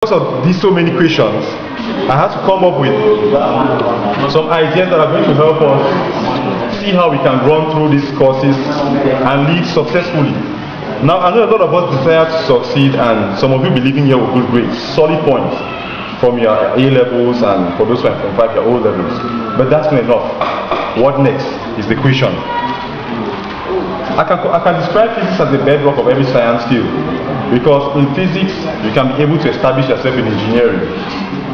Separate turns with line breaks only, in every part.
Because of these so many questions, I had to come up with some ideas that are going to help us see how we can run through these courses and lead successfully. Now, I know a lot of us desire to succeed, and some of you be leaving here with good grades, solid points from your A levels and for those who are from 5 your O levels. But that's not enough. What next is the question. I can describe physics as the bedrock of every science field, because in physics you can be able to establish yourself in engineering.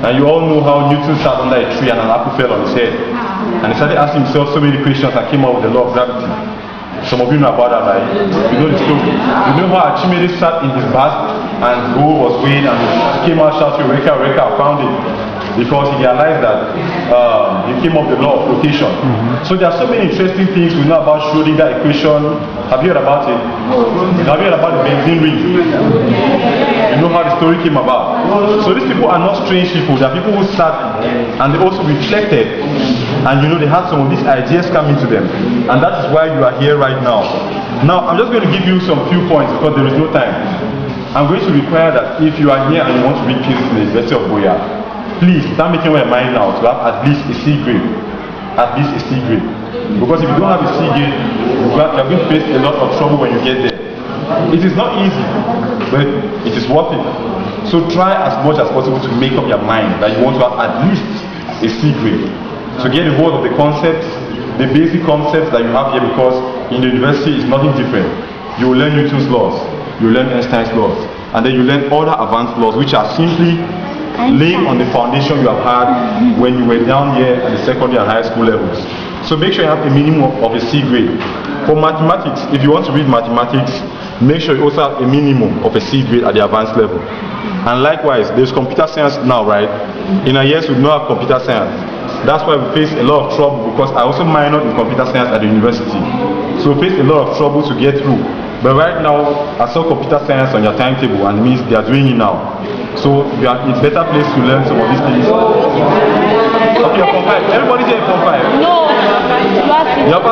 And you all know how Newton sat under a tree and an apple fell on his head, and he started asking himself so many questions and came up with the law of gravity. Some of you know about that, right? You know the story. You know how Archimedes sat in his bath and gold was weighed and he came out shouting, "Eureka, Eureka, I found it." Because he realized that he came up with the law of flotation. So there are so many interesting things we know about Schrödinger equation. Have you heard about it? Have you heard about the benzene ring? You know how the story came about. So these people are not strange people. They are people who sat and they also reflected, and you know they had some of these ideas coming to them, and that is why you are here right now. Now I'm just going to give you some few points because there is no time. I'm going to require that if you are here and you want to read physics in the University of Buea, please start making up your mind now to have at least a C grade. At least a C grade. Because if you don't have a C grade, you're going to face a lot of trouble when you get there. It is not easy, but it is worth it. So try as much as possible to make up your mind that you want to have at least a C grade. To get a hold of the concepts, the basic concepts that you have here, because in the university it's nothing different. You will learn Newton's laws, you will learn Einstein's laws, and then you learn other advanced laws which are simply laying on the foundation you have had when you were down here at the secondary and high school levels. So make sure you have a minimum of a C grade. For mathematics, if you want to read mathematics, make sure you also have a minimum of a C grade at the advanced level. And likewise, there's computer science now, right? In a year we don't have computer science. That's why we face a lot of trouble, because I also minored in computer science at the university. So we face a lot of trouble to get through. But right now, I saw computer science on your timetable, and it means they are doing it now. So you are in a better place to learn some of these things. Okay, you're from 5. Everybody here is from 5.
No, you are
You're